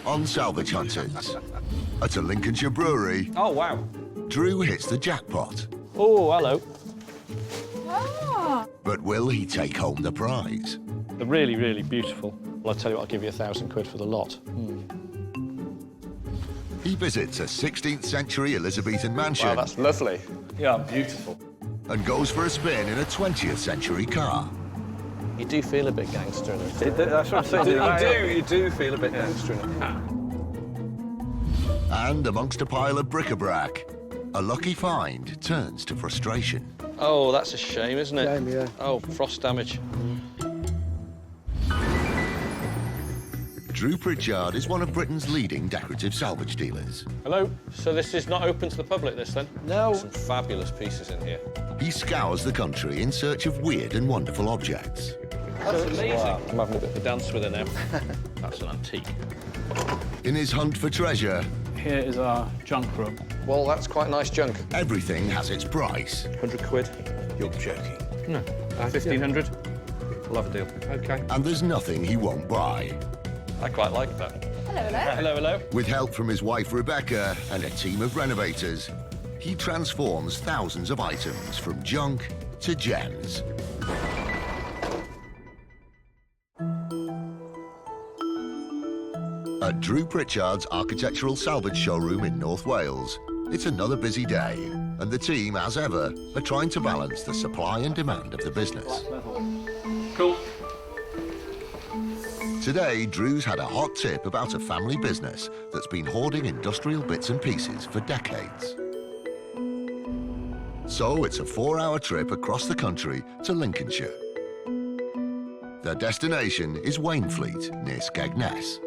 on Salvage Hunters. At a Lincolnshire brewery, Oh, wow. Drew hits the jackpot. Oh, hello. Ah. But will he take home the prize? They're really, really beautiful. Well, I'll tell you what, I'll give you £1,000 for the lot. He visits a 16th century Elizabethan mansion. Wow, that's lovely. Yeah, beautiful. And goes for a spin in a 20th century car. You do feel a bit gangster in it. That's what I'm saying. You do feel a bit gangster in it. And amongst a pile of bric-a-brac, a lucky find turns to frustration. Oh, that's a shame, isn't it? Shame, yeah. Oh, frost damage. Drew Pritchard is one of Britain's leading decorative salvage dealers. Hello. So this is not open to the public, this, then? No. Some fabulous pieces in here. He scours the country in search of weird and wonderful objects. That's amazing. Wow. I'm having a bit of a dance with her now. That's an antique. In his hunt for treasure, Here is our junk room. Well, that's quite nice junk. everything has its price. £100. You're joking. No. 1,500. We'll have a deal. OK. And there's nothing he won't buy. I quite like that. Hello, hello. Hello, hello. With help from his wife Rebecca and a team of renovators, he transforms thousands of items from junk to gems. At Drew Pritchard's architectural salvage showroom in North Wales, it's another busy day, and the team, as ever, are trying to balance the supply and demand of the business. Cool. Today, Drew's had a hot tip about a family business that's been hoarding industrial bits and pieces for decades. So it's a 4-hour trip across the country to Lincolnshire. Their destination is Wainfleet, near Skegness.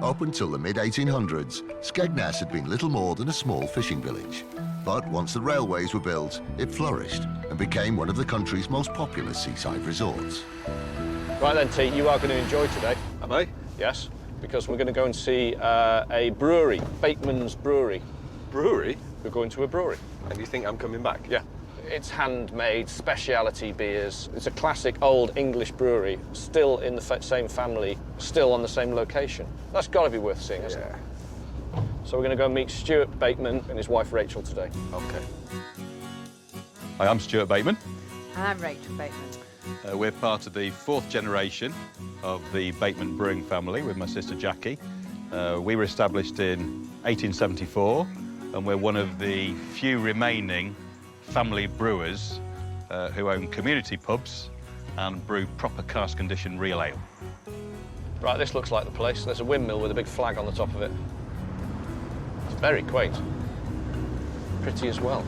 Up until the mid-1800s, Skegness had been little more than a small fishing village. But once the railways were built, it flourished and became one of the country's most popular seaside resorts. Right then, T, you are going to enjoy today. Am I? Yes, because we're going to go and see a brewery, Bateman's Brewery. Brewery? We're going to a brewery. And you think I'm coming back? Yeah. It's handmade, speciality beers. It's a classic old English brewery, still in the same family, still on the same location. That's got to be worth seeing, isn't it? So we're going to go and meet Stuart Bateman and his wife Rachel today. OK. Hi, I'm Stuart Bateman. And I'm Rachel Bateman. We're part of the 4th generation of the Bateman brewing family with my sister Jackie. We were established in 1874, and we're one of the few remaining family brewers who own community pubs and brew proper cask condition real ale. Right, this looks like the place. There's a windmill with a big flag on the top of it. It's very quaint. Pretty as well.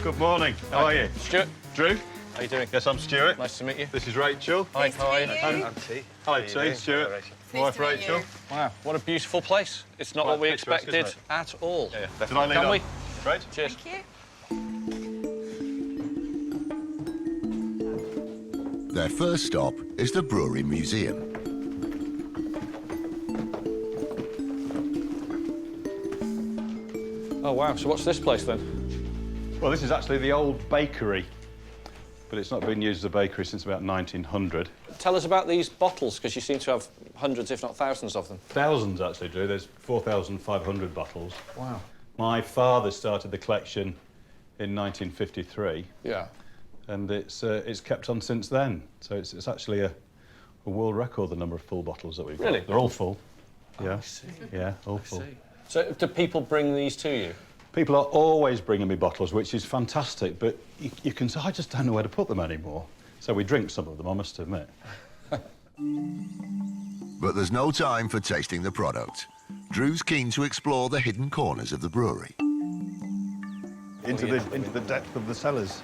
Good morning. How are you? Stuart, Drew? how you doing? Yes, I'm Stuart. Nice to meet you. This is Rachel. Hi, how are you? I'm T. Hello, T. Stuart. My wife Rachel. Wow, what a beautiful place. It's not what we Picturesque, expected isn't at all. Yeah, yeah. Did I lead Can on? we? Great. Cheers. Thank you. Their first stop is the Brewery Museum. Oh, wow, so what's this place then? Well, this is actually the old bakery, but it's not been used as a bakery since about 1900. Tell us about these bottles, because you seem to have hundreds, if not thousands of them. Thousands, actually, Drew. There's 4,500 bottles. Wow. My father started the collection in 1953, Yeah. and it's kept on since then. So it's actually a world record, the number of full bottles that we've got. Really? They're all full. Yeah. I see. Yeah, all full. So do people bring these to you? People are always bringing me bottles, which is fantastic, but you can say, I just don't know where to put them anymore. So we drink some of them, I must admit. But there's no time for tasting the product. Drew's keen to explore the hidden corners of the brewery. Into the depth of the cellars.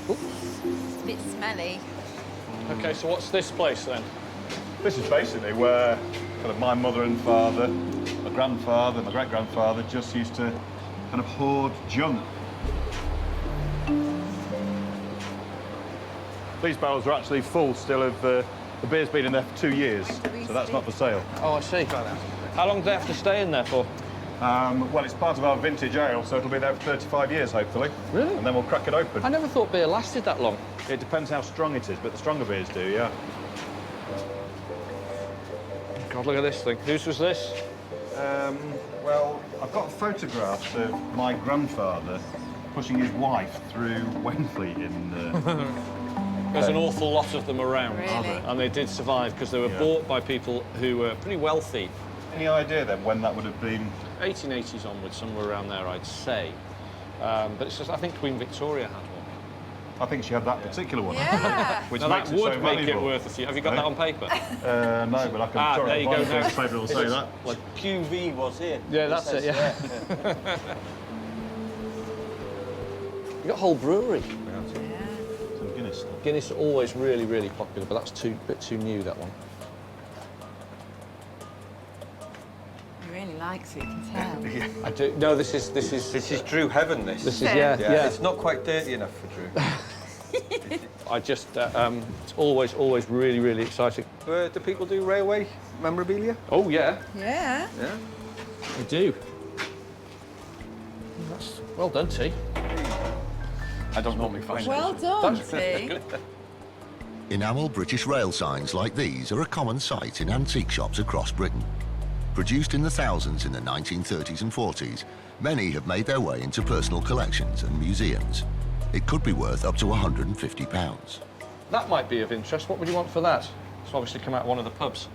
It's a bit smelly. OK, so what's this place then? This is basically where kind of my mother and father, my grandfather, my great-grandfather just used to kind of hoard junk. These barrels are actually full still of the beer's been in there for 2 years, so that's not for sale. Oh, I see. How long do they have to stay in there for? Well, it's part of our vintage ale, so it'll be there for 35 years, hopefully. Really? And then we'll crack it open. I never thought beer lasted that long. It depends how strong it is, but the stronger beers do, yeah. God, look at this thing. Whose was this? Well, I've got photographs of my grandfather pushing his wife through Wainfleet in... There's an awful lot of them around. Really? And they did survive because they were bought by people who were pretty wealthy. Any idea then when that would have been? 1880s onwards, somewhere around there, I'd say. But it's just, I think Queen Victoria had one. I think she had that particular one. Yeah. Which Now makes that it would so make valuable. it worth a few. Have you got that on paper? No, but I can... sorry, there you go. I'll find it. Will say that. Like QV was here. Yeah, that's it, yeah. You got a whole brewery. Some Guinness stuff. Guinness are always really, really popular, but that's a bit too new, that one. He really likes it, you can tell. I do. No, this is This is Drew heaven, this. This is, yeah. It's not quite dirty enough for Drew. I just, it's always really, really exciting. Do people do railway memorabilia? Oh, yeah. Yeah. Yeah. We do. That's well done, T. I don't normally find it. Well done, T. Enamel British rail signs like these are a common sight in antique shops across Britain. Produced in the thousands in the 1930s and 40s, many have made their way into personal collections and museums. It could be worth up to £150. That might be of interest. What would you want for that? It's obviously come out of one of the pubs.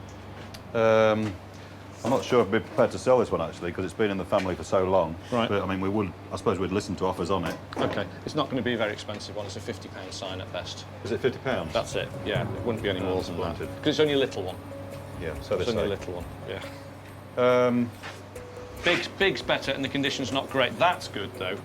I'm not sure I'd be prepared to sell this one, actually, because it's been in the family for so long. Right. But, I mean, I suppose we'd listen to offers on it. OK. It's not going to be a very expensive one. It's a £50 sign at best. Is it £50? That's it, yeah. It wouldn't be any more than that. splendid. Because it's only a little one. Yeah, so It's they only a say. little one, yeah. Big's better and the condition's not great. That's good, though.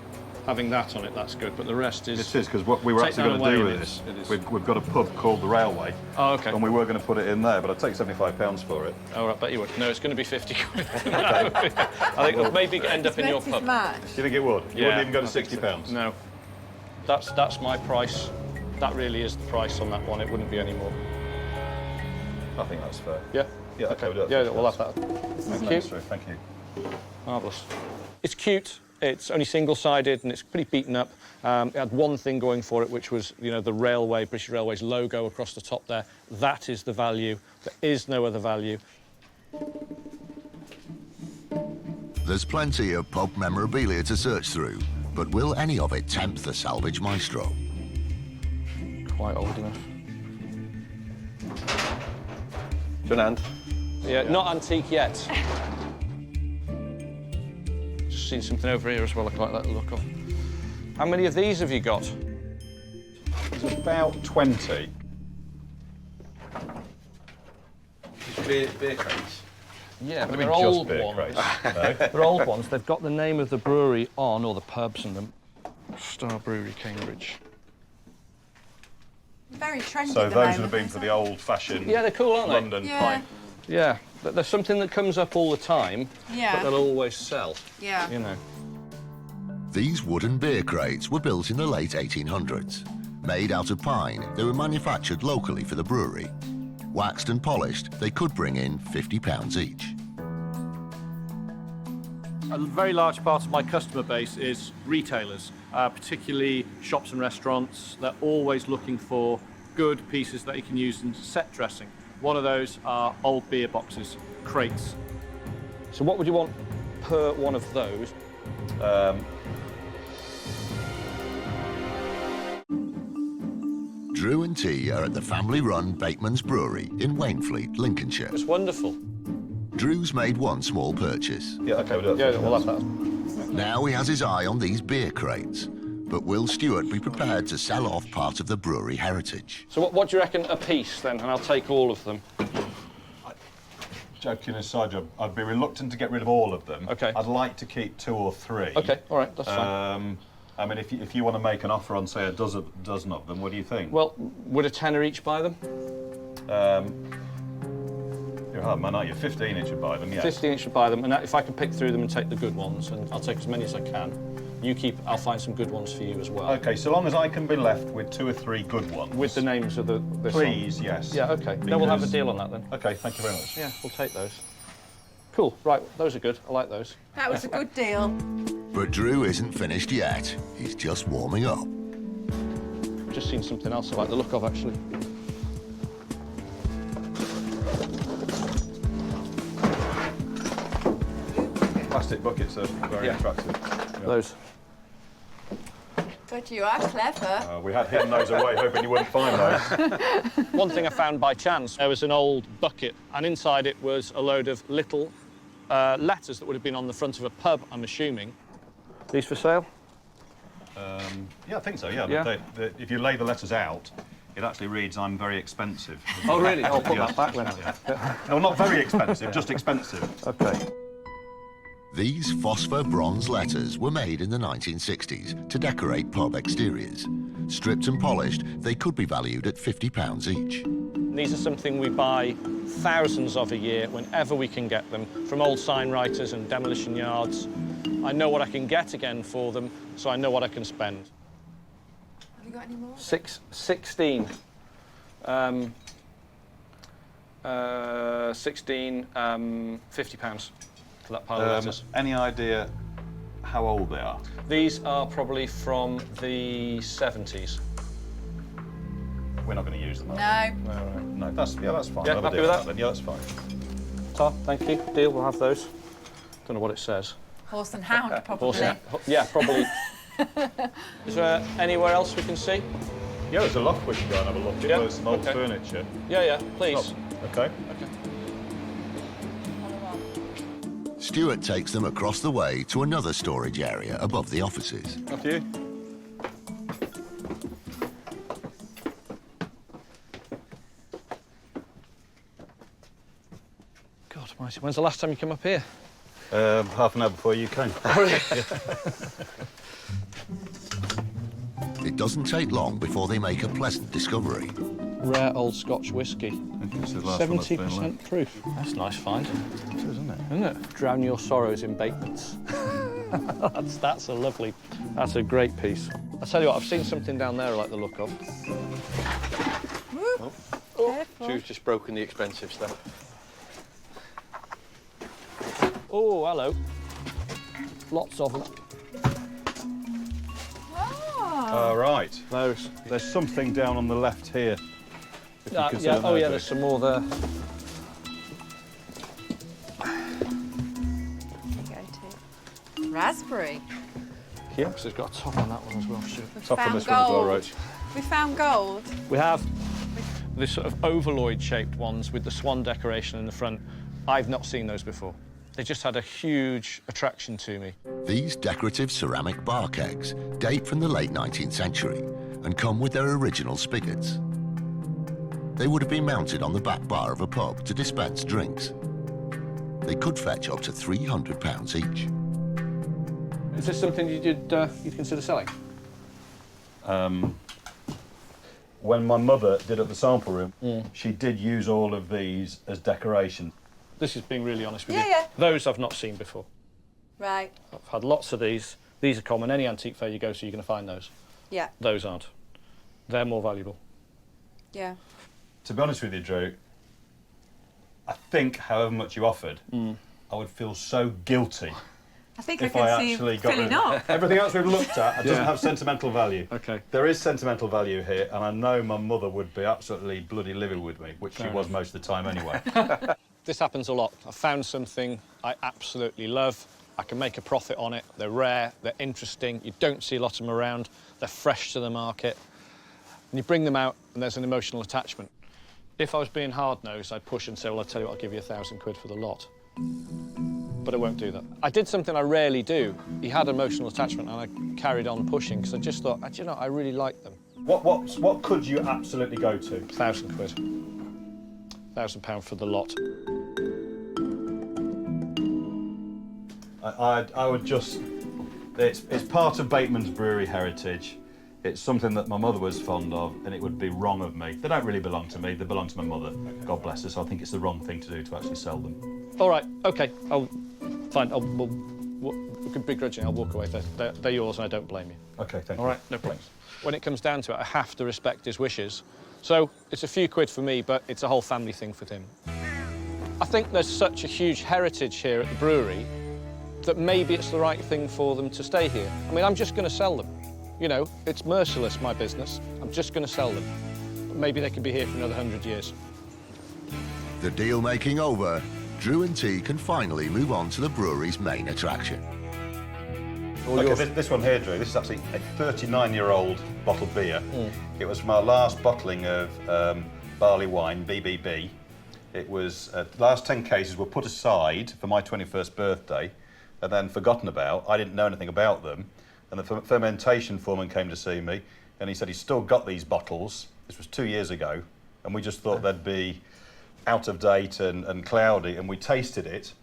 Having that on it, that's good. But the rest is... It is, because what we were Take actually that going to do away, with it this, is. we've got a pub called The Railway. Oh, OK. And we were going to put it in there, but I'd take £75 for it. Oh, I bet you would. No, it's going to be 50 quid. I think it'll maybe end up in your Expensive pub. match. Do you think it would? You wouldn't even go to £60? No. That's my price. That really is the price on that one. It wouldn't be any more. I think that's fair. Yeah? Yeah, OK, we'll do it. Yeah, we'll have that. Thank you. Thank you. Marvellous. It's cute. It's only single-sided and it's pretty beaten up. It had one thing going for it, which was, you know, the railway, British Railways logo across the top there. That is the value. There is no other value. There's plenty of pub memorabilia to search through, but will any of it tempt the salvage maestro? Quite old enough. Fernand. Yeah, not antique yet. Just seen something over here as well I quite like the look of. How many of these have you got? It's about 20. Beer crates. Yeah, but I mean, they're just old beer ones. crates. No? They're old ones. They've got the name of the brewery on, or the pubs and them. Star Brewery, Cambridge. Very trendy So at the those would moment, have been for the old-fashioned Yeah, they're cool, aren't they? London Yeah. pint. Yeah, but there's something that comes up all the time, Yeah. but they'll always sell, Yeah. you know. These wooden beer crates were built in the late 1800s. Made out of pine, they were manufactured locally for the brewery. Waxed and polished, they could bring in £50 each. A very large part of my customer base is retailers, particularly shops and restaurants. They're always looking for good pieces that you can use in set dressing. One of those are old beer boxes, crates. So what would you want per one of those? Drew and T are at the family-run Bateman's Brewery in Wainfleet, Lincolnshire. It's wonderful. Drew's made one small purchase. Yeah, OK, we'll do it. Yeah, we'll have that. Now he has his eye on these beer crates. But will Stewart be prepared to sell off part of the brewery heritage? So what do you reckon a piece, then? And I'll take all of them. Joking aside, I'd be reluctant to get rid of all of them. OK. I'd like to keep 2 or 3. OK, all right, that's fine. I mean, if you want to make an offer on, say, a dozen of them, what do you think? Well, would a tenner each buy them? You're a hard man, aren't you? 15 each would buy them, yeah. 15 each should buy them, and if I can pick through them and take the good ones, and I'll take as many as I can. I'll find some good ones for you as well. OK, so long as I can be left with 2 or 3 good ones. With the names of this Please, yes. one. Yeah, OK. Then we'll have a Because- deal on that then. OK, thank you very much. Yeah, we'll take those. Cool, right, those are good. I like those. That was a good deal. But Drew isn't finished yet. He's just warming up. I've just seen something else I like the look of, actually. Plastic buckets are very attractive. Yeah. Those. God, you are clever. We had hidden those away, hoping you wouldn't find those. One thing I found by chance, there was an old bucket, and inside it was a load of little letters that would have been on the front of a pub, I'm assuming. These for sale? Yeah, I think so, yeah. Yeah. If you lay the letters out, it actually reads, I'm very expensive. Oh, really? I'll put Yes. that back then. No, not very expensive, just expensive. OK. These phosphor bronze letters were made in the 1960s to decorate pub exteriors. Stripped and polished, they could be valued at £50 each. These are something we buy thousands of a year whenever we can get them, from old sign writers and demolition yards. I know what I can get again for them, so I know what I can spend. Have you got any more? 16. 16, £50 for that pile of letters. Any idea how old they are? These are probably from the 70s. We're not going to use them, are No. we? No, that's fine. Yeah, I'll have a happy deal with with that? then. Yeah, that's fine. Tar, thank you. Deal, we'll have those. Don't know what it says. Horse and hound, probably. Yeah, probably. Is there anywhere else we can see? Yeah, there's a loft we can go and have a look at. Yeah, There's some old okay. furniture. Yeah, please. Oh, okay. Stuart takes them across the way to another storage area above the offices. After you. God almighty, when's the last time you came up here? Half an hour before you came. It doesn't take long before they make a pleasant discovery. Rare old Scotch whiskey. This is the last one that's been 70% left. proof. That's a nice find, It is, isn't it? isn't it? Drown your sorrows in batements. that's a lovely, that's a great piece. I tell you what, I've seen something down there I like the look of. Careful. Drew's just broken the expensive stuff. Oh, hello. Lots of them. Oh. All right. Those. There's something down on the left here. If you consider Yeah, oh those, yeah, there's some more there. Go to raspberry. Yeah, because it's got a top on that one as well. Sure. We Top on found this one as well, gold. right? We found gold. We have this sort of ovaloid-shaped ones with the swan decoration in the front. I've not seen those before. They just had a huge attraction to me. These decorative ceramic bar kegs date from the late 19th century and come with their original spigots. They would have been mounted on the back bar of a pub to dispense drinks. They could fetch up to £300 each. Is this something you'd consider selling? When my mother did at the sample room, she did use all of these as decoration. This is being really honest with Yeah, you. yeah. Those I've not seen before. Right. I've had lots of these. These are common. Any antique fair you go to, you're going to find those. Yeah. Those aren't. They're more valuable. Yeah. To be honest with you, Drew, I think however much you offered, I would feel so guilty I think if I I can see actually you got filling rid of up. everything else we've looked at. It doesn't Yeah. have sentimental value. Okay. There is sentimental value here, and I know my mother would be absolutely bloody livid with me, which she was most of the time anyway. This happens a lot. I found something I absolutely love. I can make a profit on it. They're rare, they're interesting. You don't see a lot of them around. They're fresh to the market. And you bring them out, and there's an emotional attachment. If I was being hard-nosed, I'd push and say, well, I'll tell you what, I'll give you £1,000 for the lot. But I won't do that. I did something I rarely do. He had emotional attachment, and I carried on pushing, because I just thought, you know, I really like them. What could you absolutely go to? £1,000. £1,000 for the lot. I would just... It's part of Bateman's brewery heritage. It's something that my mother was fond of, and it would be wrong of me. They don't really belong to me, they belong to my mother. God bless her, so I think it's the wrong thing to do to actually sell them. All right, OK, fine. Begrudgingly, I'll walk away. They're yours, and I don't blame you. OK, thank you. All right, no problems. When it comes down to it, I have to respect his wishes. So it's a few quid for me, but it's a whole family thing for him. I think there's such a huge heritage here at the brewery that maybe it's the right thing for them to stay here. I mean, I'm just going to sell them. You know, it's merciless, my business. I'm just going to sell them. But maybe they could be here for another 100 years. The deal making over, Drew and T can finally move on to the brewery's main attraction. Okay, this one here, Drew, this is actually a 39-year-old bottled beer. It was from our last bottling of barley wine, BBB. It was, the last 10 cases were put aside for my 21st birthday and then forgotten about. I didn't know anything about them. And the fermentation foreman came to see me and he said he's still got these bottles. This was 2 years ago. And we just thought they'd be out of date and cloudy. And we tasted it.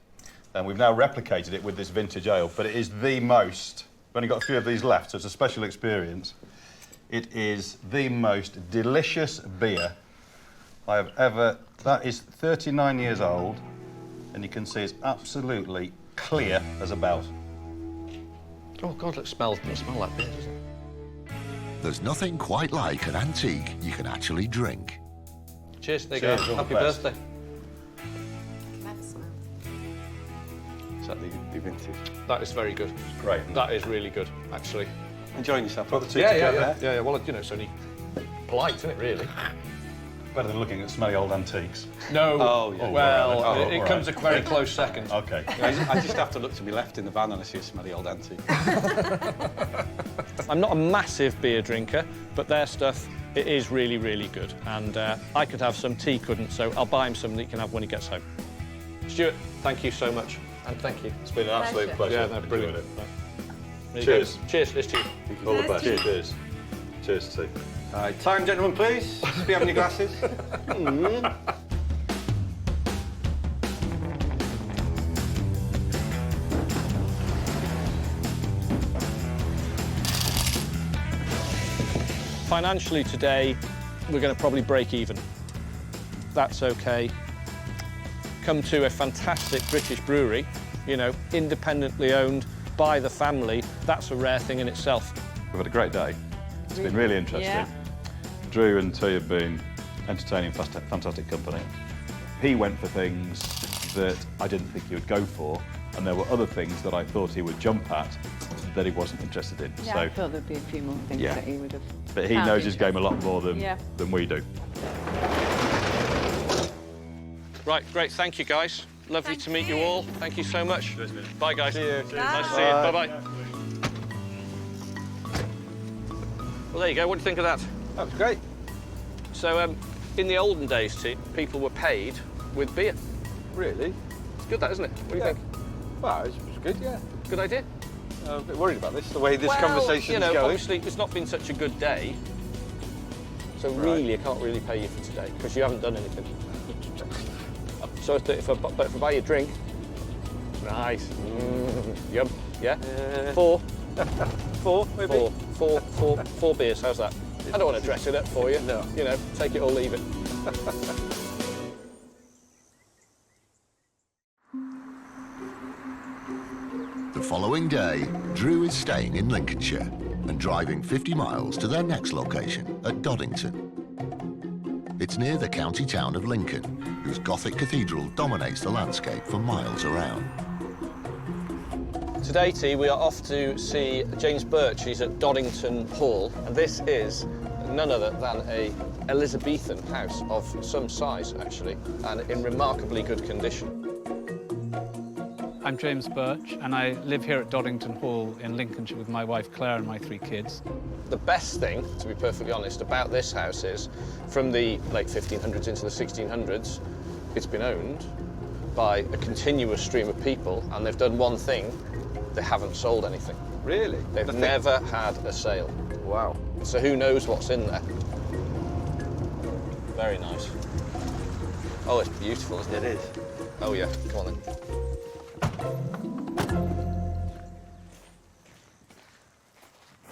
And we've now replicated it with this vintage ale. But it is the most, we've only got a few of these left, so it's a special experience. It is the most delicious beer I have ever, that is 39 years old, and you can see it's absolutely clear as a belt. Oh, God, it smells like beer, doesn't it? There's nothing quite like an antique you can actually drink. Cheers, there you Cheers, go. all the Happy best. birthday. That smells. Is that the vintage? That is very good. Great. That is really good, actually. Enjoying yourself? Put the two together. Yeah, well, you know, it's only polite, isn't it, really? Better than looking at smelly old antiques. No. Oh, yeah. Well, all right. it comes a very close second. Okay. I just have to look to my left in the van and I see a smelly old antique. I'm not a massive beer drinker, but their stuff, it is really, really good. And I could have some, T couldn't, so I'll buy him some that he can have when he gets home. Stuart, thank you so much. And thank you. It's been an absolute pleasure. Yeah, no, brilliant. Enjoyed it. There you Cheers. go. Cheers, this to you. All the Cheers. best. Cheers. Cheers, T. Time, gentlemen, please. Be having your glasses. Financially today, we're going to probably break even. That's okay. Come to a fantastic British brewery, you know, independently owned by the family. That's a rare thing in itself. We've had a great day. It's been really interesting. Yeah. Drew and T have been entertaining, fantastic company. He went for things that I didn't think he would go for, and there were other things that I thought he would jump at that he wasn't interested in. Yeah, I thought there'd be a few more things Yeah. that he would have. But he found knows his game a interesting. lot more than we do. Right, great, thank you guys. Lovely to meet you all. Thank you so much. Bye, guys. Cheers. Nice to see you. Bye-bye. Well, there you go. What do you think of that? That was great. So, in the olden days, people were paid with beer. Really? It's good, that, isn't it? What do you think? Well, it was good, yeah. Good idea? I'm a bit worried about this, the way this Well, conversation you know, is going. obviously, it's not been such a good day. So really, I can't really pay you for today because you haven't done anything. So if I buy you a drink, nice. Yum. Yeah. 4. 4, maybe? 4 beers. How's that? I don't want to dress it up for you. No. You know, take it or leave it. The following day, Drew is staying in Lincolnshire and driving 50 miles to their next location at Doddington. It's near the county town of Lincoln, whose Gothic cathedral dominates the landscape for miles around. Today, T, we are off to see James Birch. He's at Doddington Hall, and this is none other than a Elizabethan house of some size, actually, and in remarkably good condition. I'm James Birch, and I live here at Doddington Hall in Lincolnshire with my wife Claire and my 3 kids. The best thing, to be perfectly honest, about this house is, from the late 1500s into the 1600s, it's been owned by a continuous stream of people, and they've done one thing: they haven't sold anything. Really? They've never had a sale. Wow. So who knows what's in there? Very nice. Oh, it's beautiful, isn't it? It is. Oh, yeah. Come on, then.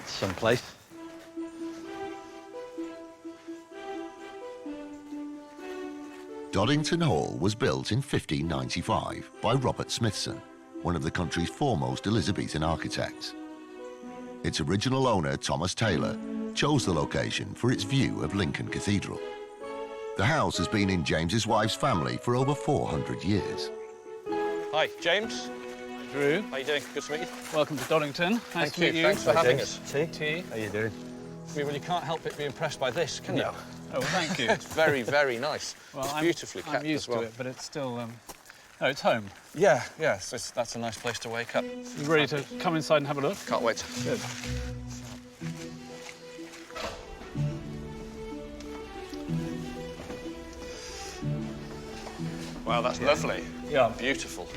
Someplace. Doddington Hall was built in 1595 by Robert Smithson, one of the country's foremost Elizabethan architects. Its original owner, Thomas Taylor, chose the location for its view of Lincoln Cathedral. The house has been in James's wife's family for over 400 years. Hi, James. Drew, How you doing? Good to meet you. welcome to Doddington. Nice to meet you. Thanks for having us. Tea. How you doing? I mean, well, you can't help but be impressed by this, can you? Oh, well, thank you. It's very, very nice. Well, it's beautifully kept I'm used as well. to it, but it's still... No, it's home. Yeah, yeah, that's a nice place to wake up. You ready to come inside and have a look? Can't wait. Good. Wow, that's lovely. Yeah. Beautiful.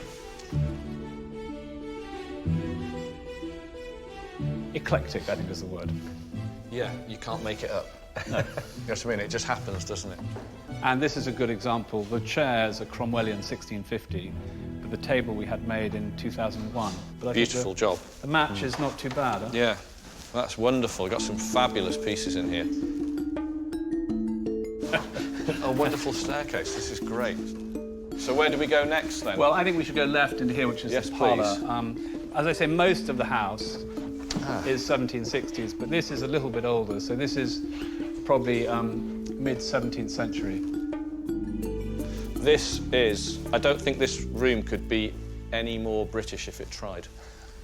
Eclectic, I think is the word. Yeah, you can't make it up. No. You know what I mean? It just happens, doesn't it? And this is a good example. The chairs are Cromwellian 1650, but the table we had made in 2001. But I think Beautiful job. The match is not too bad, huh? Yeah, that's wonderful. We've got some fabulous pieces in here. A wonderful staircase. This is great. So where do we go next, then? Well, I think we should go left into here, which is Yes, the parlour. please. As I say, most of the house is 1760s, but this is a little bit older, so this is probably mid-17th century. This is... I don't think this room could be any more British if it tried. Do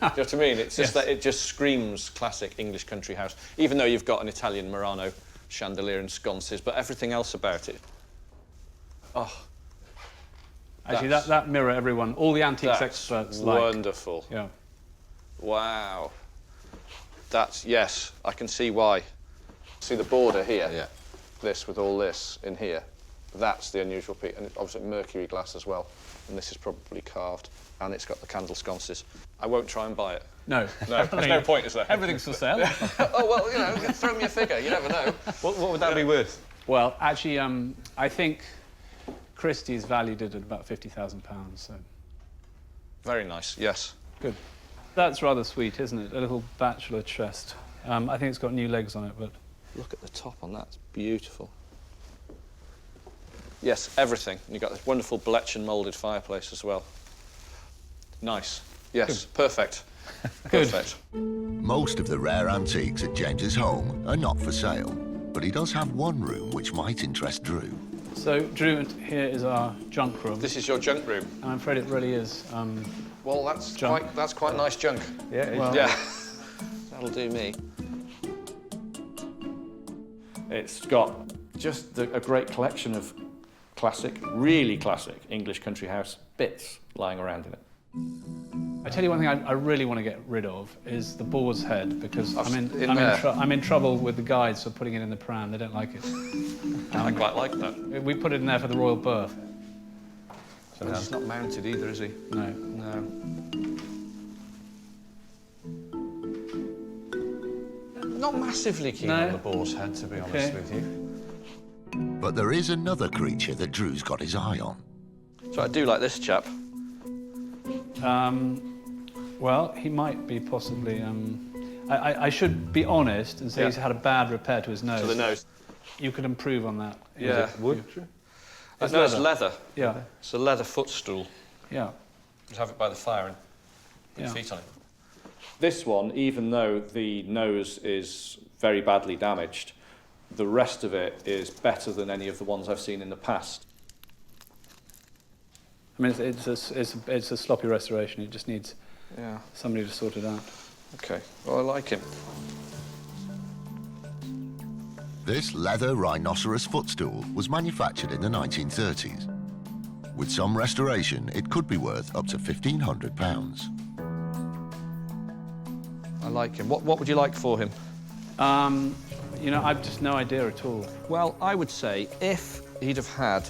you know what I mean? It's just Yes. that it just screams classic English country house, even though you've got an Italian Murano chandelier and sconces, but everything else about it... Oh, Actually, that mirror everyone, all the antiques that's experts like. wonderful. Yeah. Wow. That's... Yes, I can see why. See the border here? Yeah. This, with all this in here. That's the unusual piece. And obviously mercury glass as well. And this is probably carved. And it's got the candle sconces. I won't try and buy it. No. No, there's no point, is there? Everything's for sale. Oh, well, you know, throw me a figure. You never know. What would that be worth? Well, actually, I think Christie's valued it at about £50,000, so... Very nice, yes. Good. That's rather sweet, isn't it? A little bachelor chest. I think it's got new legs on it, but... Look at the top on that. It's beautiful. Yes, everything. And you've got this wonderful Bletchen moulded fireplace as well. Nice. Yes, perfect. Good. Perfect. Most of the rare antiques at James's home are not for sale, but he does have one room which might interest Drew. So, Drew, here is our junk room. This is your junk room. And I'm afraid it really is. Well, that's Junk. quite nice junk. Yeah. Well, Yeah. That'll do me. It's got just a great collection of classic, really classic English country house bits lying around in it. I tell you one thing I really want to get rid of is the boar's head, because I'm in in trouble with the guides for putting it in the pram. They don't like it. I quite like that. We put it in there for the royal birth. And he's not mounted either, is he? No. No. Not massively keen No. on the boar's head, to be honest with you. But there is another creature that Drew's got his eye on. So I do like this chap. Well, he might be possibly... I should be honest and say he's had a bad repair to his nose. To the nose. You could improve on that. Yeah. Wood? It's No, it's leather. Yeah, It's a leather footstool. yeah. Just have it by the fire and put your Yeah. feet on it. This one, even though the nose is very badly damaged, the rest of it is better than any of the ones I've seen in the past. I mean, it's a sloppy restoration. It just needs Yeah. somebody to sort it out. Okay. Well, I like him. This leather rhinoceros footstool was manufactured in the 1930s. With some restoration, it could be worth up to £1,500. I like him. What would you like for him? You know, I've just no idea at all. Well, I would say if he'd have had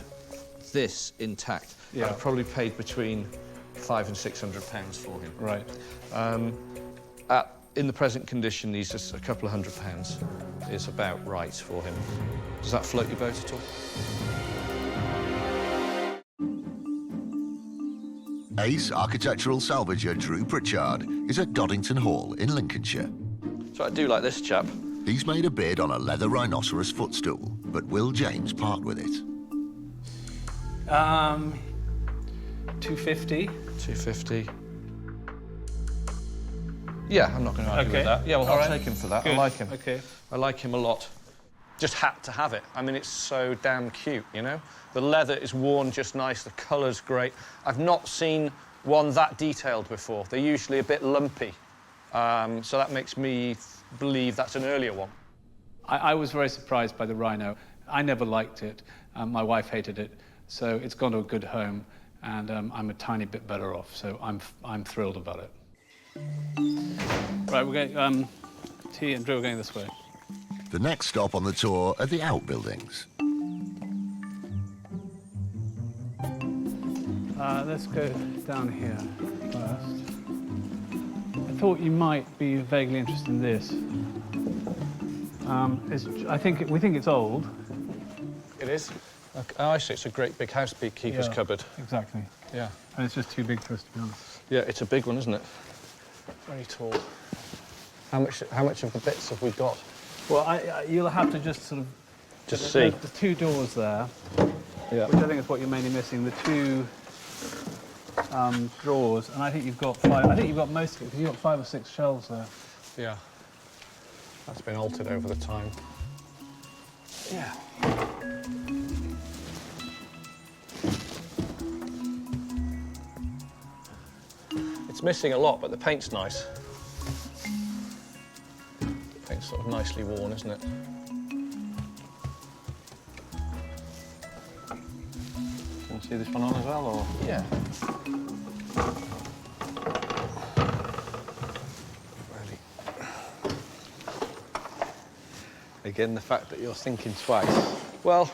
this intact, Yeah. I'd have probably paid between £500 and £600 for him. Right. In the present condition, he's just a couple of £100 is about right for him. Does that float your boat at all? Ace architectural salvager Drew Pritchard is at Doddington Hall in Lincolnshire. So I do like this chap. He's made a bid on a leather rhinoceros footstool, but will James part with it? 250. 250. Yeah, I'm not going to argue Okay. with that. Yeah, well, All I'll right. take him for that. Good. I like him. Okay. I like him a lot. just had to have it. I mean, it's so damn cute, you know? The leather is worn just nice, the colour's great. I've not seen one that detailed before. They're usually a bit lumpy. So that makes me believe that's an earlier one. I was very surprised by the Rhino. I never liked it. My wife hated it. So it's gone to a good home, and I'm a tiny bit better off. So I'm thrilled about it. Right, we're going. T and Drew are going this way. The next stop on the tour are the outbuildings. Let's go down here first. I thought you might be vaguely interested in this. We think it's old. It is? Okay. Oh, I see. It's a great big housekeeper's cupboard. Exactly. Yeah. And it's just too big for us, to be honest. Yeah, it's a big one, isn't it? Very tall. How much of the bits have we got? Well, you'll have to just sort of... Just see. There's two doors there, Yeah. which I think is what you're mainly missing. The two drawers, and I think you've got 5. I think you've got most of it, because you've got 5 or 6 shelves there. Yeah. That's been altered over the time. Yeah. It's missing a lot, but the paint's nice. The paint's sort of nicely worn, isn't it? Want to see this one on as well, or? Yeah. Again, the fact that you're thinking twice. Well,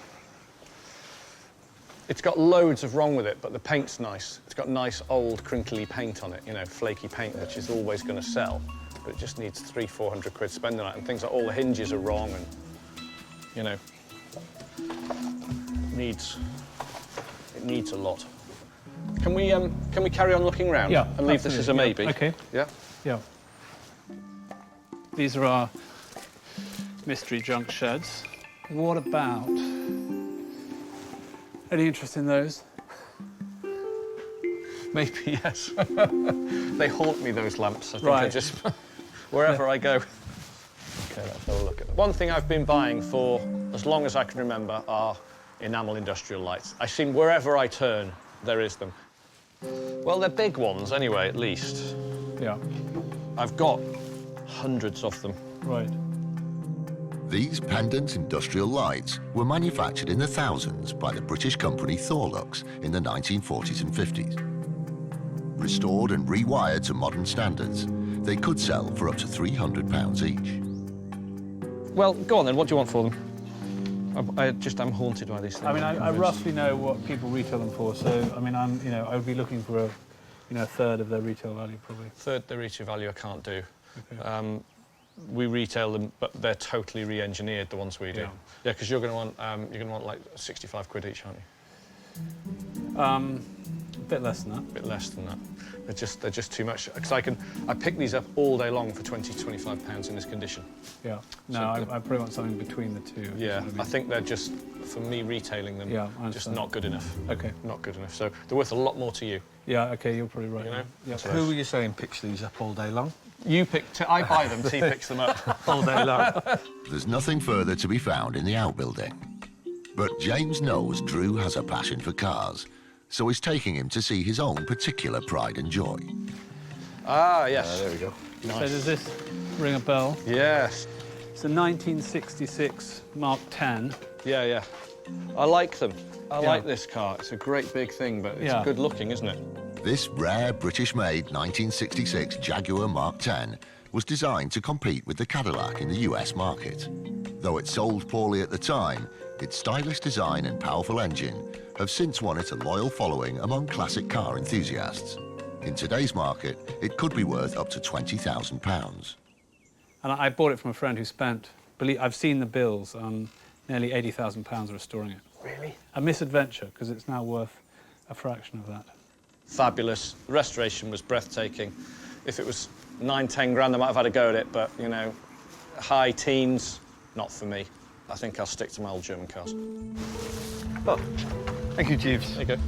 it's got loads of wrong with it, but the paint's nice. It's got nice old crinkly paint on it, you know, flaky paint, which is always going to sell, but it just needs 300-400 quid spending on it, and things like all the hinges are wrong, and you know, it needs a lot. Can we carry on looking round? Yeah, and leave this as a maybe? Yeah. Okay. Yeah. Yeah. These are our mystery junk sheds. What about... Any interest in those? Maybe, yes. They haunt me, those lamps. I think Right. I just... wherever I go. Okay, let's have a look at them. One thing I've been buying for as long as I can remember are enamel industrial lights. I seem wherever I turn, there is them. Well, they're big ones anyway, at least. Yeah. I've got hundreds of them. Right. These pendant industrial lights were manufactured in the thousands by the British company Thorlux in the 1940s and 50s. Restored and rewired to modern standards, they could sell for up to £300 each. Well, go on then, what do you want for them? I'm haunted by these things. I mean, I roughly know what people retail them for, so, I mean, I would be looking for a third of their retail value, probably. Third their retail value I can't do. Okay. We retail them, but they're totally re-engineered, the ones we do. Yeah. Yeah, because you're going to want like 65 quid each, aren't you? A bit less than that. A bit less than that. They're just too much. Because I pick these up all day long for 20 to 25 pounds in this condition. Yeah. No, I probably want something between the two. Yeah, I think they're just, for me retailing them, just not good enough. Okay. Not good enough. So they're worth a lot more to you. Yeah, okay, you're probably right. You know? Yeah. So who were you saying picks these up all day long? I buy them, T picks them up all day long. There's nothing further to be found in the outbuilding. But James knows Drew has a passion for cars, so he's taking him to see his own particular pride and joy. Ah, yes. There we go. So does this ring a bell? Yes. It's a 1966 Mark X. Yeah, yeah. I like them. I like this car. It's a great big thing, but it's good looking, isn't it? This rare British-made 1966 Jaguar Mark X was designed to compete with the Cadillac in the US market. Though it sold poorly at the time, its stylish design and powerful engine have since won it a loyal following among classic car enthusiasts. In today's market, it could be worth up to £20,000. And I bought it from a friend who spent, I've seen the bills, nearly £80,000 restoring it. Really? A misadventure, because it's now worth a fraction of that. Fabulous. The restoration was breathtaking. If it was 9-10 grand, I might have had a go at it, but, you know, high teens, not for me. I think I'll stick to my old German cars. Oh, thank you, Jeeves. There you go.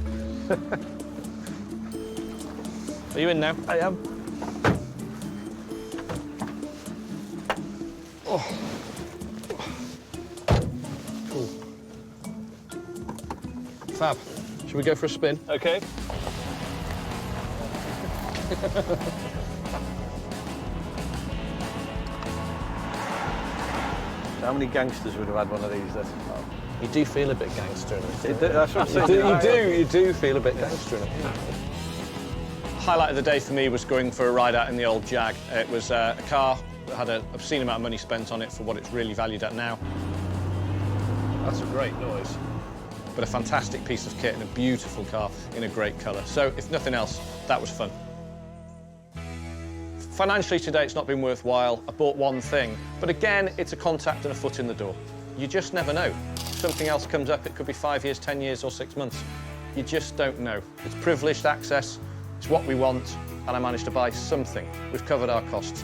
Are you in now? I am. Oh. Fab. Should we go for a spin? Okay. How many gangsters would have had one of these then? You do feel a bit gangster in it. That's what I'm saying. You do feel a bit gangster in it. Highlight of the day for me was going for a ride out in the old Jag. It was a car that had an obscene amount of money spent on it for what it's really valued at now. That's a great noise. But a fantastic piece of kit and a beautiful car in a great colour. So, if nothing else, that was fun. Financially today, it's not been worthwhile. I bought one thing, but again, it's a contact and a foot in the door. You just never know. If something else comes up, it could be 5 years, 10 years, or 6 months. You just don't know. It's privileged access, it's what we want, and I managed to buy something. We've covered our costs.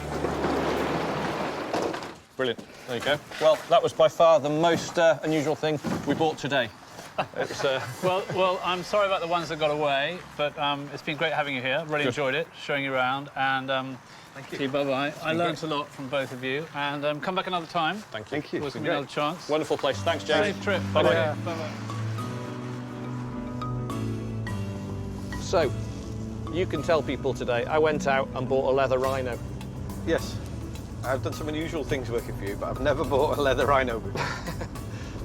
Brilliant, there you go. Well, that was by far the most unusual thing we bought today. It was, Well, I'm sorry about the ones that got away, but it's been great having you here. Really enjoyed it, showing you around, and thank you. Bye-bye. I learned a lot from both of you, and come back another time. Thank you. Thank you. Always give me another chance. Wonderful place. Thanks, James. Safe trip. Bye-bye. Yeah. Bye-bye. So, you can tell people today, I went out and bought a leather rhino. Yes. I've done some unusual things working for you, but I've never bought a leather rhino before.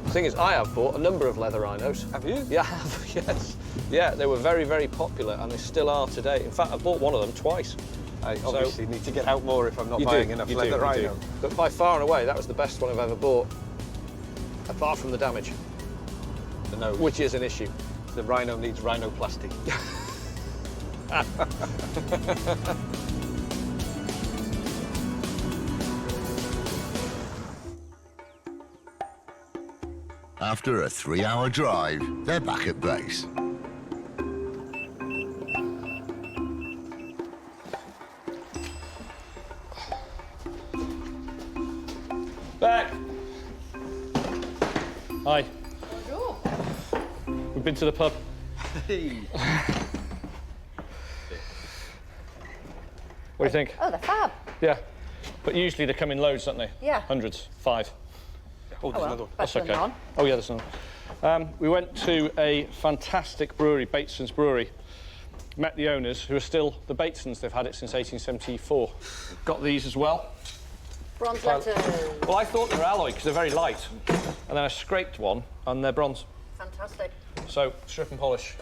The thing is, I have bought a number of leather rhinos. Have you? Yeah, I have, yes. Yeah, they were very, very popular, and they still are today. In fact, I bought one of them twice. I obviously need to get out more if I'm not You buying do, enough you leather do, you rhino. do. But by far and away, that was the best one I've ever bought, apart from the damage, The nose. which is an issue. The rhino needs rhinoplasty. After a 3-hour drive, they're back at base. Back! Hi. Bonjour. We've been to the pub. What do you think? Oh, they're fab. Yeah. But usually they come in loads, don't they? Yeah. Hundreds. 5. Oh, there's another one. That's better than okay. none. Oh, yeah, there's another. We went to a fantastic brewery, Bateson's Brewery. Met the owners, who are still the Batesons. They've had it since 1874. Got these as well. Bronze letters. Well, I thought they were alloy because they're very light. And then I scraped one, and they're bronze. Fantastic. So, strip and polish.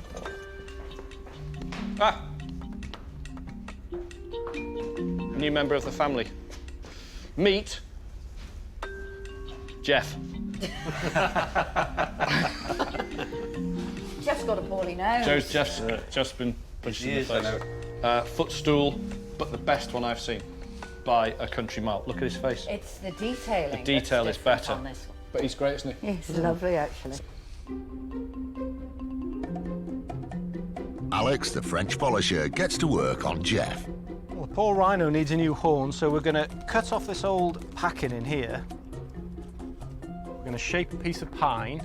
Ah! A new member of the family. Meet Jeff. Jeff's got a poorly nose. Jeff's just been punched in the face. Footstool, but the best one I've seen by a country mile. Look at his face. It's the detailing. The detail that's is different better. on this one. But he's great, isn't he? He's lovely, actually. Alex, the French polisher, gets to work on Jeff. Well, the poor rhino needs a new horn, so we're going to cut off this old packing in here. We're going to shape a piece of pine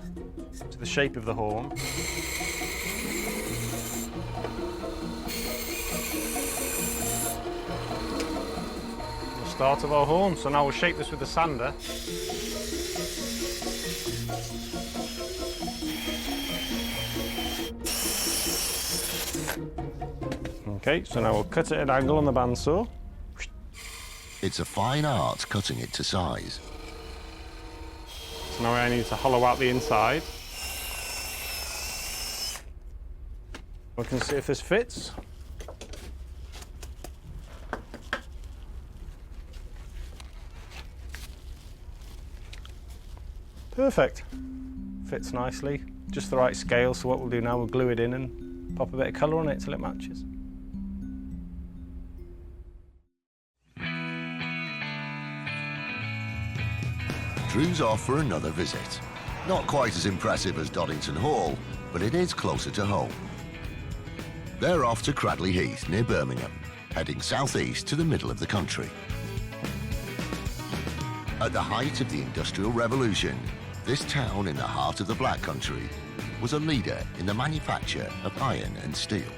to the shape of the horn. The start of our horn. So now we'll shape this with the sander. Okay, so now we'll cut it at an angle on the bandsaw. It's a fine art cutting it to size. So now I need to hollow out the inside. We can see if this fits. Perfect. Fits nicely. Just the right scale, so what we'll do now, we'll glue it in and pop a bit of colour on it till it matches. Drew's off for another visit. Not quite as impressive as Doddington Hall, but it is closer to home. They're off to Cradley Heath near Birmingham, heading southeast to the middle of the country. At the height of the Industrial Revolution, this town in the heart of the Black Country was a leader in the manufacture of iron and steel.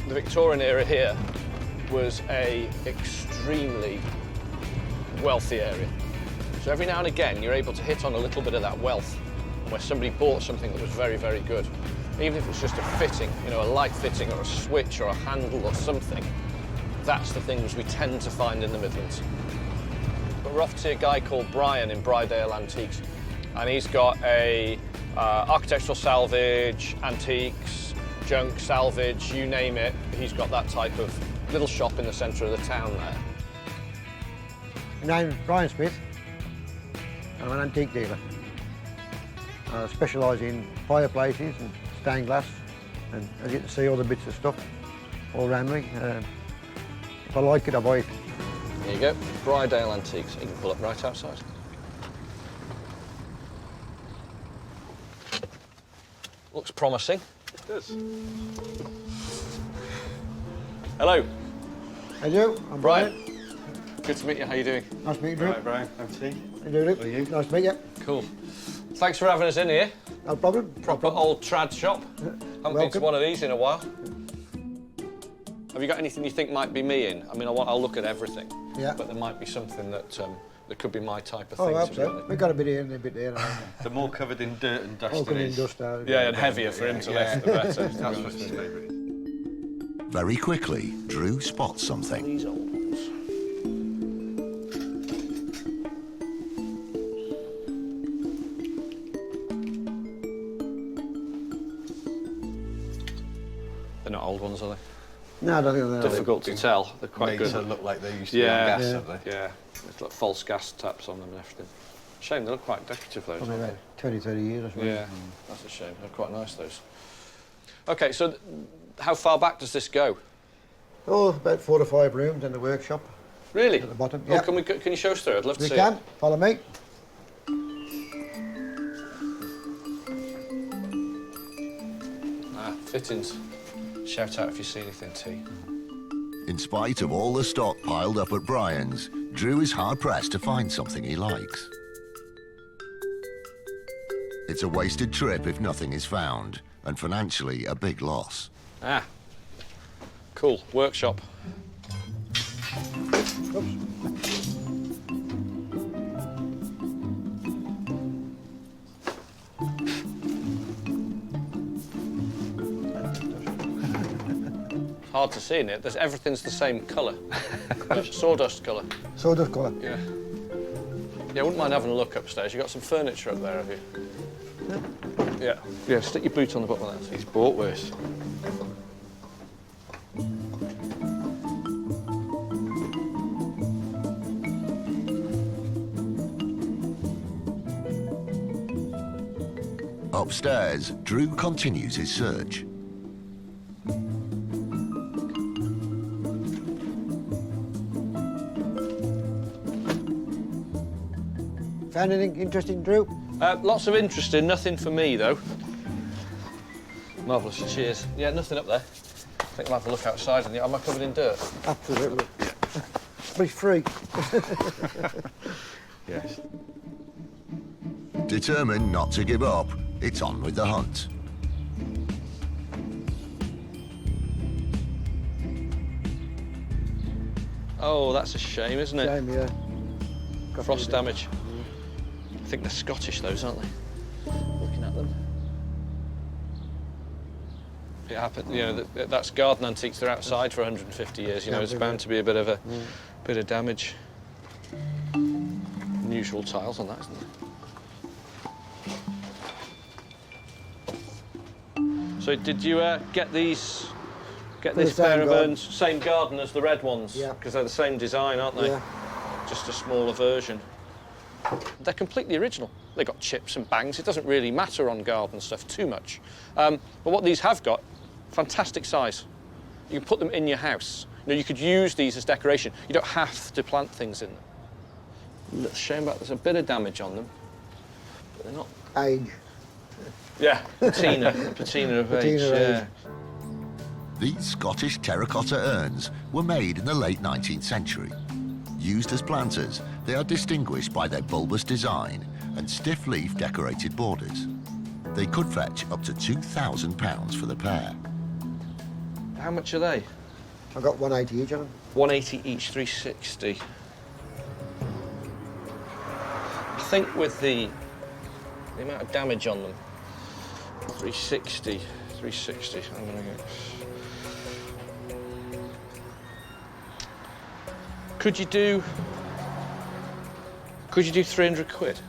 The Victorian era here was a extremely wealthy area. So every now and again, you're able to hit on a little bit of that wealth. where somebody bought something that was very, very good. Even if it's just a fitting, you know, a light fitting or a switch or a handle or something, that's the things we tend to find in the Midlands. But we're off to a guy called Brian in Brydale Antiques, and he's got a architectural salvage, antiques, junk, salvage, you name it. He's got that type of little shop in the centre of the town there. My name's Brian Smith. I'm an antique dealer. I specialise in fireplaces and stained glass, and as you can see, all the bits of stuff all around me. If I like it, I buy it. There you go, Brydale Antiques. You can pull up right outside. Looks promising. It does. Hello. Hello, I'm Brian. Good to meet you. How you doing? Nice to meet you, Drew. Right, Brian. I'm T. How you doing? How are you? Nice to meet you. Cool. Thanks for having us in here. No problem. Proper old trad shop. Haven't been to Welcome. one of these in a while. Have you got anything you think might be me in? I mean, I'll look at everything. Yeah. But there might be something that that could be my type of Oh, thing. I To hope be so. honest. We've got a bit here and a bit there. The more covered in dirt and dust All it coming in is. dust out. Yeah, and heavier for him to lift, the better. That's what's his favourite. Very quickly, Drew spots something. These old ones. They're not old ones, are they? No, I don't think they're Difficult to tell. They're quite Made good. to look like they used to be on Yeah, gas, have they? yeah. There's like false gas taps on them and everything. Shame, they look quite decorative, those. probably aren't about 20, 30 years, I suppose. they? Yeah, that's a shame. They're quite nice, those. OK, so how far back does this go? Oh, about 4 to 5 rooms in the workshop Really? at the bottom. Oh, Yeah. can you show us through? I'd love to We see can. it. Follow me. Ah, fittings. Shout out if you see anything, T. In spite of all the stock piled up at Brian's, Drew is hard-pressed to find something he likes. It's a wasted trip if nothing is found, and financially a big loss. Ah, cool. Workshop. Hard to see in it. Everything's the same colour. Sawdust colour. Sawdust colour. Yeah. Yeah, I wouldn't mind having a look upstairs. You got some furniture up there, have you? Yeah. Yeah, stick your boot on the bottom of that. He's bought worse. Upstairs, Drew continues his search. Found anything interesting, Drew? Lots of interesting, nothing for me, though. Marvellous, cheers. Yeah, nothing up there. I think I'll have a look outside. Am I covered in dirt? Absolutely. But it's free. Yes. Determined not to give up, it's on with the hunt. Oh, that's a shame, isn't it? Shame, yeah. Frost damage. I think they're Scottish, those, aren't they? Looking at them. It happened, you know, that's garden antiques. They're outside for 150 years. You know, there's bound to be a bit of damage. Unusual tiles on that, isn't there? So did you get these? Get For the this pair same of garden. urns, same garden as the red ones? Yeah. Because they're the same design, aren't they? Yeah. Just a smaller version. They're completely original. They've got chips and bangs. It doesn't really matter on garden stuff too much. But what these have got, fantastic size. You can put them in your house. You know, you could use these as decoration. You don't have to plant things in them. A little shame about there's a bit of damage on them, but they're not. Age. Yeah, patina, patina of age. Patina Yeah. age. These Scottish terracotta urns were made in the late 19th century. Used as planters, they are distinguished by their bulbous design and stiff-leaf decorated borders. They could fetch up to £2,000 for the pair. How much are they? I got 180 each of them. 180 each, 360. I think with the the amount of damage on them. 360. I'm gonna get... Could you do 300 quid?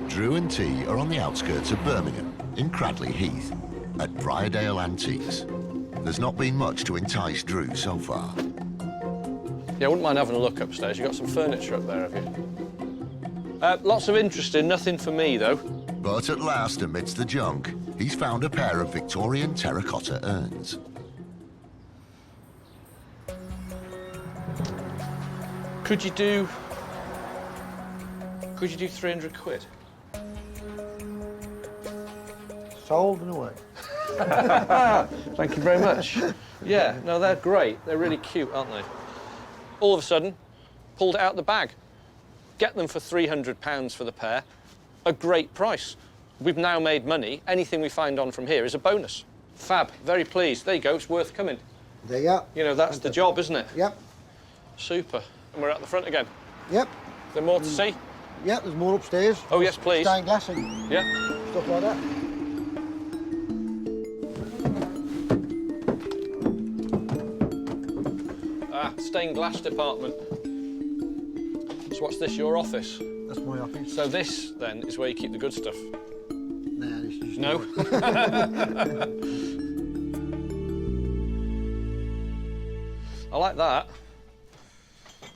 Drew and T are on the outskirts of Birmingham, in Cradley Heath, at Briardale Antiques. There's not been much to entice Drew so far. Yeah, I wouldn't mind having a look upstairs. You've got some furniture up there, have you? Lots of interesting, nothing for me, though. But at last, amidst the junk, he's found a pair of Victorian terracotta urns. Could you do 300 quid? Sold and away. Thank you very much. Yeah, no, they're great. They're really cute, aren't they? All of a sudden, pulled it out the bag. Get them for £300 for the pair. A great price. We've now made money. Anything we find on from here is a bonus. Fab, very pleased. There you go, it's worth coming. There you go. You know, that's the job, isn't it? Yep. Super. And we're at the front again. Yep. Is there more to see? Yep, there's more upstairs. Oh, yes, please. Stained glass and Yeah. stuff like that. Stained glass department. So what's this, your office? That's my office. So this, then, is where you keep the good stuff? Nah, this is just... No? I like that.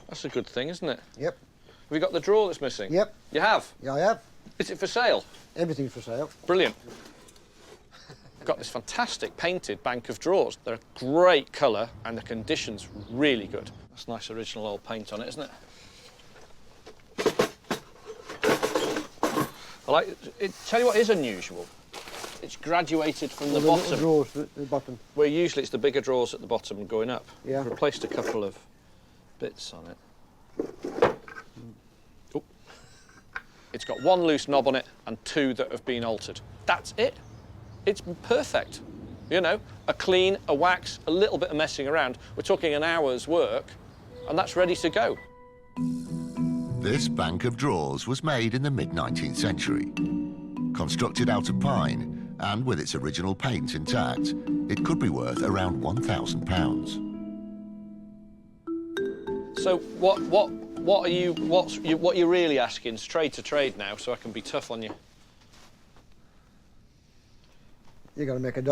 That's a good thing, isn't it? Yep. Have you got the drawer that's missing? Yep. You have? Yeah, I have. Is it for sale? Everything's for sale. Brilliant. I've got this fantastic painted bank of drawers. They're a great colour and the condition's really good. That's nice original old paint on it, isn't it? I like it. Tell you what is unusual. It's graduated from the bottom. The drawers, the bottom. Where usually it's the bigger drawers at the bottom and going up. Yeah. I've replaced a couple of bits on it. Oh. It's got one loose knob on it and two that have been altered. That's it. It's perfect. You know, a clean, a wax, a little bit of messing around. We're talking an hour's work and that's ready to go. This bank of drawers was made in the mid-19th century. Constructed out of pine, and with its original paint intact, it could be worth around £1,000. So what you're really asking is trade to trade now, so I can be tough on you. You got to make $1.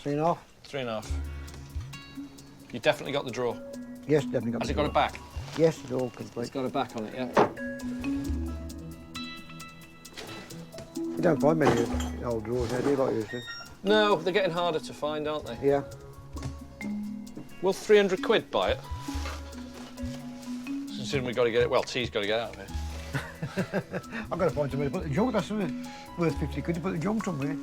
3.5. 3.5. You definitely got the drawer. Yes, definitely got. Has it got a back? Yes, it's all complete. It's got a back on it, yeah. You don't find many old drawers now, do you, like you used to? No, they're getting harder to find, aren't they? Yeah. Will 300 quid buy it? Considering we've got to get it, well, T's got to get out of here. I've got to find somewhere to put the junk. That's worth 50 quid to put the junk somewhere.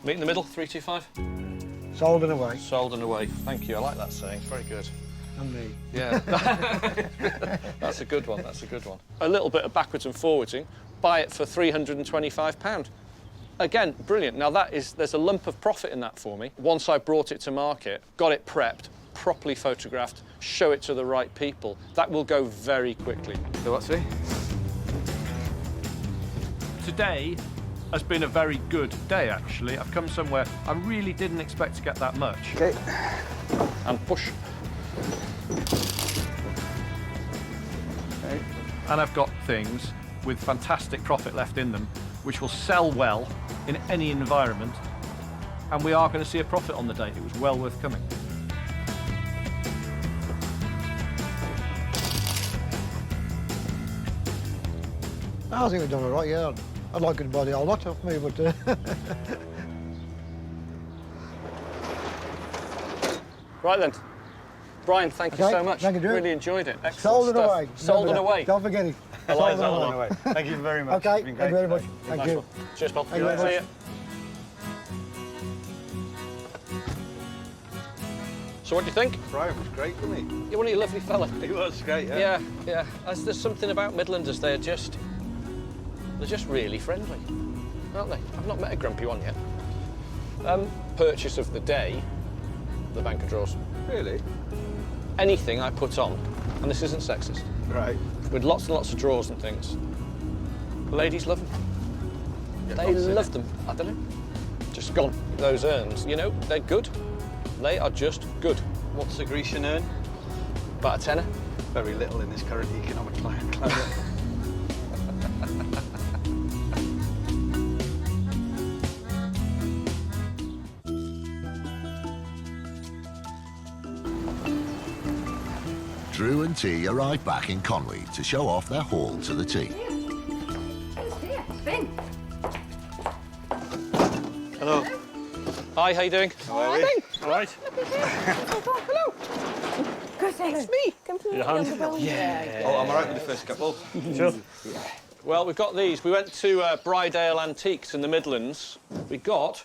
Meet in the middle, 325. Sold and away. Sold and away. Thank you, I like that saying, it's very good. And me. Yeah. That's a good one, that's a good one. A little bit of backwards and forwarding, buy it for £325. Again, brilliant. Now there's a lump of profit in that for me. Once I brought it to market, got it prepped, properly photographed, show it to the right people, that will go very quickly. So what's it? Today has been a very good day, actually. I've come somewhere I really didn't expect to get that much. Okay. And push. Okay. And I've got things with fantastic profit left in them, which will sell well in any environment, and we are going to see a profit on the day. It was well worth coming. I think we've done all right, yeah. I'd like to buy the whole lot off me, but... Right then. Brian, thank you so much. Thank you, Drew. Really enjoyed it. Excellent Sold stuff. it away. Sold it away. Don't forget it. Sold it away. Thank you very much. Okay, thank you very much. Thank Nice you. one. Cheers, Bob. Thank you very See much. you. So what do you think? Brian was great, wasn't he? You're one of your lovely fella. He was great, yeah. Yeah. There's something about Midlanders, they're just really friendly, aren't they? I've not met a grumpy one yet. Purchase of the day, the banker drawers. Really? Anything I put on, and this isn't sexist, Right. with lots and lots of drawers and things, the ladies love them. They love them. I don't know. Just gone. Those urns, you know, they're good. They are just good. What's a Grecian urn? About a tenner. Very little in this current economic climate. Drew and T arrive back in Conwy to show off their haul to the team. Finn. Hello. Hi, how you doing? How are we? All right. Hello. Good, it's me. Completely underwhelmed. Yeah. Oh, I'm all right with the first couple. Sure. Well, we've got these. We went to Brydale Antiques in the Midlands. We got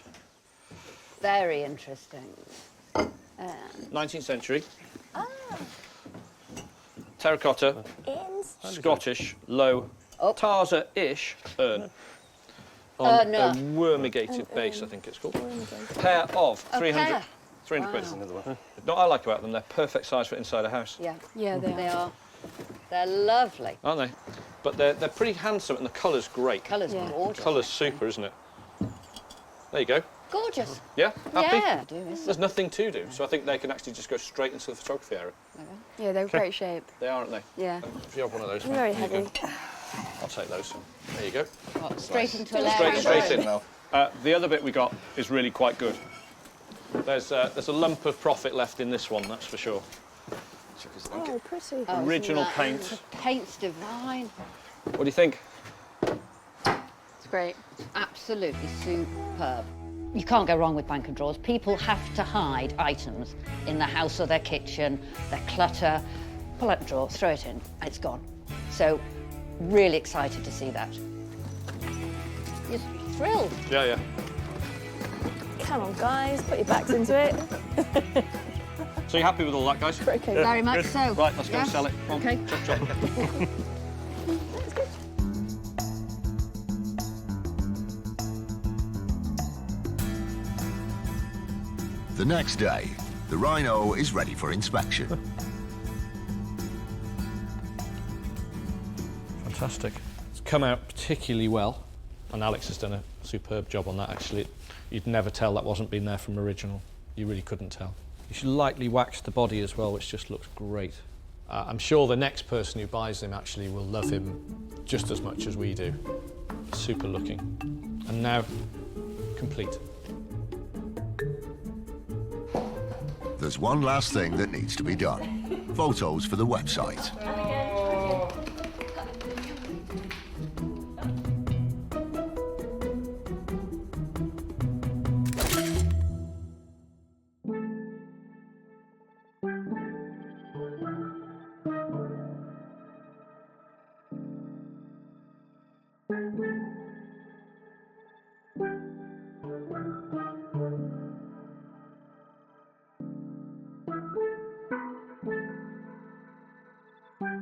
Very interesting. 19th century. Terracotta, Scottish, low, Tarza-ish urn. On a wormigated base, I think it's called. Pair of 300 quid. What I like about them, they're perfect size for inside a house. Yeah, they are. They're lovely. Aren't they? But they're pretty handsome and the colour's great. Colour's gorgeous. The colour's super, isn't it? There you go. Gorgeous. Yeah? Happy? Yeah. There's nothing to do, so I think they can actually just go straight into the photography area. Yeah, they're great shape. They are, aren't they? Yeah. If you have one of those. Very there you heavy. go. I'll take those. There you go. Straight into a layer. Straight in. The other bit we got is really quite good. There's a lump of profit left in this one, that's for sure. Oh, pretty. Original isn't paint. The paint's divine. What do you think? It's great. Absolutely superb. You can't go wrong with banker drawers. People have to hide items in their house or their kitchen, their clutter. Pull out the drawer, throw it in, and it's gone. So, really excited to see that. You're thrilled. Yeah. Come on, guys, put your backs into it. So you happy with all that, guys? Okay. Very much so. Right, let's go and Yes. sell it. Come on. Okay. Chop, chop. That's good. The next day, the Rhino is ready for inspection. Fantastic. It's come out particularly well, and Alex has done a superb job on that, actually. You'd never tell that wasn't been there from original. You really couldn't tell. You should lightly wax the body as well, which just looks great. I'm sure the next person who buys him actually will love him just as much as we do. Super looking. And now, complete. There's one last thing that needs to be done. Photos for the website.